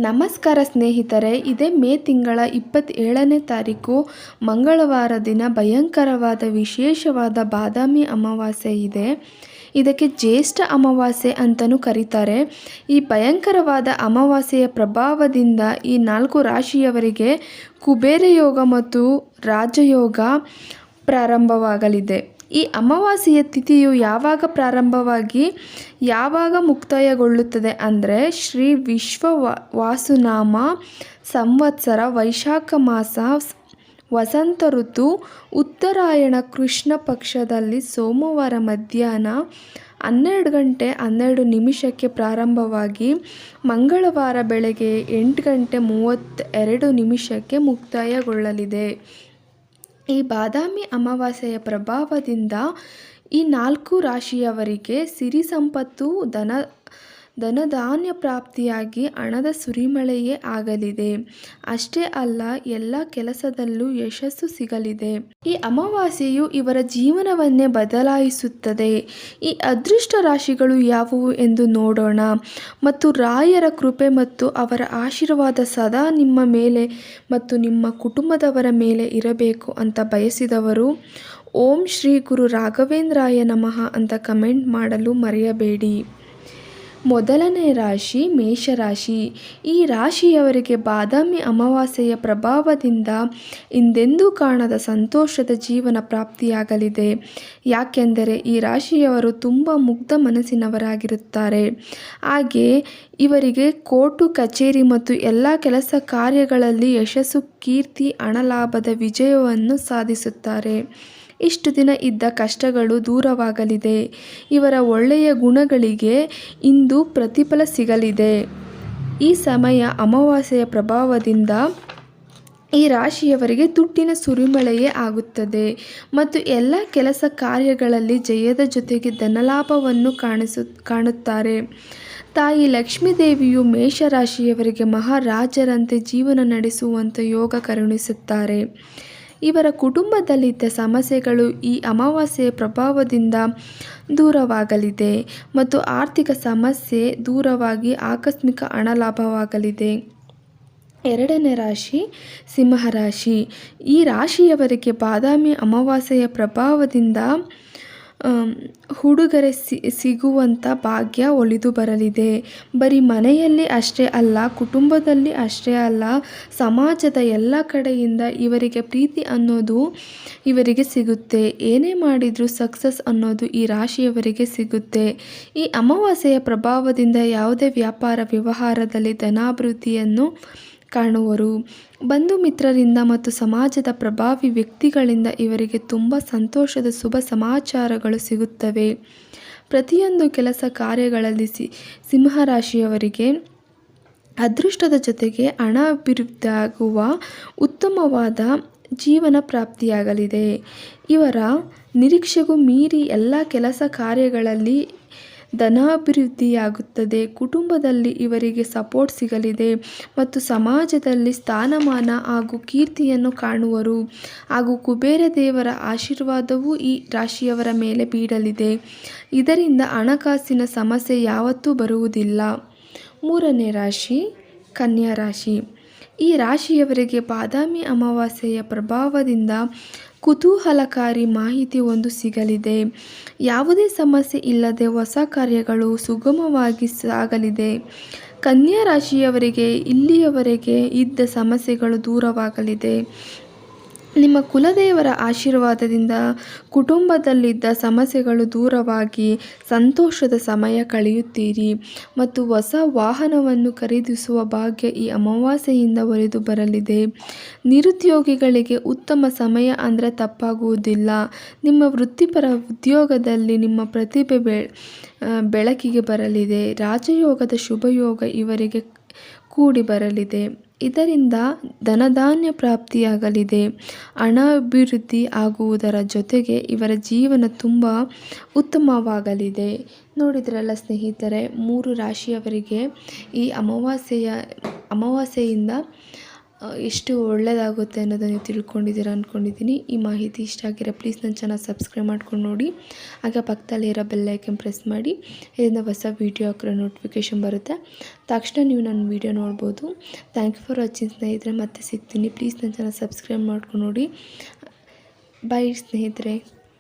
ನಮಸ್ಕಾರ ಸ್ನೇಹಿತರೆ, ಇದೇ ಮೇ ತಿಂಗಳ 27ನೇ ತಾರೀಕು ಮಂಗಳವಾರ ದಿನ ಭಯಂಕರವಾದ ವಿಶೇಷವಾದ ಬಾದಾಮಿ ಅಮಾವಾಸ್ಯೆ ಇದೆ. ಇದಕ್ಕೆ ಜ್ಯೇಷ್ಠ ಅಮಾವಾಸ್ಯೆ ಅಂತಲೂ ಕರೀತಾರೆ. ಈ ಭಯಂಕರವಾದ ಅಮಾವಾಸ್ಯೆಯ ಪ್ರಭಾವದಿಂದ ಈ 4 ರಾಶಿಯವರಿಗೆ ಕುಬೇರ ಯೋಗ ಮತ್ತು ರಾಜಯೋಗ ಪ್ರಾರಂಭವಾಗಲಿದೆ. ಈ ಅಮಾವಾಸ್ಯೆಯ ತಿಥಿಯು ಯಾವಾಗ ಪ್ರಾರಂಭವಾಗಿ ಯಾವಾಗ ಮುಕ್ತಾಯಗೊಳ್ಳುತ್ತದೆ ಅಂದರೆ ಶ್ರೀ ವಾಸುನಾಮ ಸಂವತ್ಸರ ವೈಶಾಖ ಮಾಸ ವಸಂತ ಋತು ಉತ್ತರಾಯಣ ಕೃಷ್ಣ ಪಕ್ಷದಲ್ಲಿ ಸೋಮವಾರ ಮಧ್ಯಾಹ್ನ 12:12 ಪ್ರಾರಂಭವಾಗಿ ಮಂಗಳವಾರ ಬೆಳಗ್ಗೆ 8:32 ಮುಕ್ತಾಯಗೊಳ್ಳಲಿದೆ. ಈ ಬಾದಾಮಿ ಅಮಾವಾಸ್ಯೆಯ ಪ್ರಭಾವದಿಂದ ಈ 4 ರಾಶಿಯವರಿಗೆ ಸಿರಿ ಸಂಪತ್ತು, ಧನಧಾನ್ಯ ಪ್ರಾಪ್ತಿಯಾಗಿ ಹಣದ ಸುರಿಮಳೆಯೇ ಆಗಲಿದೆ. ಅಷ್ಟೇ ಅಲ್ಲ, ಎಲ್ಲ ಕೆಲಸದಲ್ಲೂ ಯಶಸ್ಸು ಸಿಗಲಿದೆ. ಈ ಅಮಾವಾಸ್ಯೆಯು ಇವರ ಜೀವನವನ್ನೇ ಬದಲಾಯಿಸುತ್ತದೆ. ಈ ಅದೃಷ್ಟ ರಾಶಿಗಳು ಯಾವುವು ಎಂದು ನೋಡೋಣ. ಮತ್ತು ರಾಯರ ಕೃಪೆ ಮತ್ತು ಅವರ ಆಶೀರ್ವಾದ ಸದಾ ನಿಮ್ಮ ಮೇಲೆ ಮತ್ತು ನಿಮ್ಮ ಕುಟುಂಬದವರ ಮೇಲೆ ಇರಬೇಕು ಅಂತ ಬಯಸಿದವರು ಓಂ ಶ್ರೀ ಗುರು ರಾಘವೇಂದ್ರಾಯ ನಮಃ ಅಂತ ಕಮೆಂಟ್ ಮಾಡಲು ಮರೆಯಬೇಡಿ. ಮೊದಲನೇ ರಾಶಿ ಮೇಷರಾಶಿ. ಈ ರಾಶಿಯವರಿಗೆ ಬಾದಾಮಿ ಅಮಾವಾಸ್ಯೆಯ ಪ್ರಭಾವದಿಂದ ಹಿಂದೆಂದೂ ಕಾಣದ ಸಂತೋಷದ ಜೀವನ ಪ್ರಾಪ್ತಿಯಾಗಲಿದೆ. ಯಾಕೆಂದರೆ ಈ ರಾಶಿಯವರು ತುಂಬ ಮುಗ್ಧ ಮನಸ್ಸಿನವರಾಗಿರುತ್ತಾರೆ. ಹಾಗೆ ಇವರಿಗೆ ಕೋರ್ಟು ಕಚೇರಿ ಮತ್ತು ಎಲ್ಲ ಕೆಲಸ ಕಾರ್ಯಗಳಲ್ಲಿ ಯಶಸ್ಸು, ಕೀರ್ತಿ, ಹಣ ಲಾಭದ ವಿಜಯವನ್ನು ಸಾಧಿಸುತ್ತಾರೆ. ಇಷ್ಟು ದಿನ ಇದ್ದ ಕಷ್ಟಗಳು ದೂರವಾಗಲಿದೆ. ಇವರ ಒಳ್ಳೆಯ ಗುಣಗಳಿಗೆ ಇಂದು ಪ್ರತಿಫಲ ಸಿಗಲಿದೆ. ಈ ಸಮಯ ಅಮಾವಾಸ್ಯೆಯ ಪ್ರಭಾವದಿಂದ ಈ ರಾಶಿಯವರಿಗೆ ದುಡ್ಡಿನ ಸುರಿಮಳೆಯೇ ಆಗುತ್ತದೆ ಮತ್ತು ಎಲ್ಲ ಕೆಲಸ ಕಾರ್ಯಗಳಲ್ಲಿ ಜಯದ ಜೊತೆಗೆ ಧನಲಾಭವನ್ನು ಕಾಣುತ್ತಾರೆ. ತಾಯಿ ಲಕ್ಷ್ಮೀದೇವಿಯು ಮೇಷರಾಶಿಯವರಿಗೆ ಮಹಾರಾಜರಂತೆ ಜೀವನ ನಡೆಸುವಂಥ ಯೋಗ ಕರುಣಿಸುತ್ತಾರೆ. ಇವರ ಕುಟುಂಬದಲ್ಲಿದ್ದ ಸಮಸ್ಯೆಗಳು ಈ ಅಮಾವಾಸ್ಯೆಯ ಪ್ರಭಾವದಿಂದ ದೂರವಾಗಲಿದೆ ಮತ್ತು ಆರ್ಥಿಕ ಸಮಸ್ಯೆ ದೂರವಾಗಿ ಆಕಸ್ಮಿಕ ಹಣ ಲಾಭವಾಗಲಿದೆ. ಎರಡನೇ ರಾಶಿ ಸಿಂಹರಾಶಿ. ಈ ರಾಶಿಯವರಿಗೆ ಬಾದಾಮಿ ಅಮಾವಾಸ್ಯೆಯ ಪ್ರಭಾವದಿಂದ ಉಡುಗೊರೆ ಸಿಗುವಂಥ ಭಾಗ್ಯ ಒಲಿದು ಬರಲಿದೆ. ಬರೀ ಮನೆಯಲ್ಲಿ ಅಷ್ಟೇ ಅಲ್ಲ, ಕುಟುಂಬದಲ್ಲಿ ಅಷ್ಟೇ ಅಲ್ಲ, ಸಮಾಜದ ಎಲ್ಲ ಕಡೆಯಿಂದ ಇವರಿಗೆ ಪ್ರೀತಿ ಅನ್ನೋದು ಇವರಿಗೆ ಸಿಗುತ್ತೆ. ಏನೇ ಮಾಡಿದರೂ ಸಕ್ಸಸ್ ಅನ್ನೋದು ಈ ರಾಶಿಯವರಿಗೆ ಸಿಗುತ್ತೆ. ಈ ಅಮಾವಾಸ್ಯೆಯ ಪ್ರಭಾವದಿಂದ ಯಾವುದೇ ವ್ಯಾಪಾರ ವ್ಯವಹಾರದಲ್ಲಿ ಧನಾಭಿವೃದ್ಧಿಯನ್ನು ಕಾಣುವರು. ಬಂಧು ಮಿತ್ರರಿಂದ ಮತ್ತು ಸಮಾಜದ ಪ್ರಭಾವಿ ವ್ಯಕ್ತಿಗಳಿಂದ ಇವರಿಗೆ ತುಂಬ ಸಂತೋಷದ ಶುಭ ಸಮಾಚಾರಗಳು ಸಿಗುತ್ತವೆ. ಪ್ರತಿಯೊಂದು ಕೆಲಸ ಕಾರ್ಯಗಳಲ್ಲಿ ಸಿಂಹರಾಶಿಯವರಿಗೆ ಅದೃಷ್ಟದ ಜೊತೆಗೆ ಹಣ ಅಭಿವೃದ್ಧಿಯಾಗುವ ಉತ್ತಮವಾದ ಜೀವನ ಪ್ರಾಪ್ತಿಯಾಗಲಿದೆ. ಇವರ ನಿರೀಕ್ಷೆಗೂ ಮೀರಿ ಎಲ್ಲ ಕೆಲಸ ಕಾರ್ಯಗಳಲ್ಲಿ ಧನಾಭಿವೃದ್ಧಿಯಾಗುತ್ತದೆ. ಕುಟುಂಬದಲ್ಲಿ ಇವರಿಗೆ ಸಪೋರ್ಟ್ ಸಿಗಲಿದೆ ಮತ್ತು ಸಮಾಜದಲ್ಲಿ ಸ್ಥಾನಮಾನ ಹಾಗೂ ಕೀರ್ತಿಯನ್ನು ಕಾಣುವರು. ಹಾಗೂ ಕುಬೇರ ದೇವರ ಆಶೀರ್ವಾದವೂ ಈ ರಾಶಿಯವರ ಮೇಲೆ ಬೀಳಲಿದೆ. ಇದರಿಂದ ಹಣಕಾಸಿನ ಸಮಸ್ಯೆ ಯಾವತ್ತೂ ಬರುವುದಿಲ್ಲ. ಮೂರನೇ ರಾಶಿ ಕನ್ಯಾ ರಾಶಿ. ಈ ರಾಶಿಯವರಿಗೆ ಬಾದಾಮಿ ಅಮಾವಾಸ್ಯೆಯ ಪ್ರಭಾವದಿಂದ ಕುತೂಹಲಕಾರಿ ಮಾಹಿತಿ ಒಂದು ಸಿಗಲಿದೆ. ಯಾವುದೇ ಸಮಸ್ಯೆ ಇಲ್ಲದೆ ಹೊಸ ಕಾರ್ಯಗಳು ಸುಗಮವಾಗಿ ಸಾಗಲಿದೆ. ಕನ್ಯಾ ರಾಶಿಯವರಿಗೆ ಇಲ್ಲಿಯವರೆಗೆ ಇದ್ದ ಸಮಸ್ಯೆಗಳು ದೂರವಾಗಲಿದೆ. ನಿಮ್ಮ ಕುಲದೇವರ ಆಶೀರ್ವಾದದಿಂದ ಕುಟುಂಬದಲ್ಲಿದ್ದ ಸಮಸ್ಯೆಗಳು ದೂರವಾಗಿ ಸಂತೋಷದ ಸಮಯ ಕಳೆಯುತ್ತೀರಿ ಮತ್ತು ಹೊಸ ವಾಹನವನ್ನು ಖರೀದಿಸುವ ಭಾಗ್ಯ ಈ ಅಮಾವಾಸ್ಯೆಯಿಂದ ಒಲಿದು ಬರಲಿದೆ. ನಿರುದ್ಯೋಗಿಗಳಿಗೆ ಉತ್ತಮ ಸಮಯ ಅಂದರೆ ತಪ್ಪಾಗುವುದಿಲ್ಲ. ನಿಮ್ಮ ವೃತ್ತಿಪರ ಉದ್ಯೋಗದಲ್ಲಿ ನಿಮ್ಮ ಪ್ರತಿಭೆ ಬೆಳಕಿಗೆ ಬರಲಿದೆ. ರಾಜಯೋಗದ ಶುಭಯೋಗ ಇವರಿಗೆ ಕೂಡಿ ಬರಲಿದೆ. ಇದರಿಂದ ಧನಧಾನ್ಯ ಪ್ರಾಪ್ತಿಯಾಗಲಿದೆ. ಹಣ ಅಭಿವೃದ್ಧಿ ಆಗುವುದರ ಜೊತೆಗೆ ಇವರ ಜೀವನ ತುಂಬ ಉತ್ತಮವಾಗಲಿದೆ. ನೋಡಿದ್ರಲ್ಲ ಸ್ನೇಹಿತರೆ, 3 ರಾಶಿಯವರಿಗೆ ಈ ಅಮಾವಾಸ್ಯೆಯಿಂದ ಎಷ್ಟು ಒಳ್ಳೆಯದಾಗುತ್ತೆ ಅನ್ನೋದನ್ನು ನೀವು ತಿಳ್ಕೊಂಡಿದ್ದೀರಾ ಅಂದ್ಕೊಂಡಿದ್ದೀನಿ. ಈ ಮಾಹಿತಿ ಇಷ್ಟ ಆಗಿರೋ ಪ್ಲೀಸ್ ನನ್ನ ಚಾನಲ್ ಸಬ್ಸ್ಕ್ರೈಬ್ ಮಾಡ್ಕೊಂಡು ನೋಡಿ. ಹಾಗೆ ಪಕ್ಕದಲ್ಲಿ ಇರೋ ಬೆಲ್ ಐಕನ್ ಪ್ರೆಸ್ ಮಾಡಿ. ಇದರಿಂದ ಹೊಸ ವೀಡಿಯೋ ಹಾಕಿರೋ ನೋಟಿಫಿಕೇಷನ್ ಬರುತ್ತೆ, ತಕ್ಷಣ ನೀವು ನನ್ನ ವೀಡಿಯೋ ನೋಡ್ಬೋದು. ಥ್ಯಾಂಕ್ ಯು ಫಾರ್ ವಾಚಿಂಗ್ ಸ್ನೇಹಿತರೆ. ಮತ್ತೆ ಸಿಗ್ತೀನಿ. ಪ್ಲೀಸ್ ನನ್ನ ಚಾನಲ್ ಸಬ್ಸ್ಕ್ರೈಬ್ ಮಾಡ್ಕೊಂಡು ನೋಡಿ. ಬಾಯ್ ಸ್ನೇಹಿತರೆ.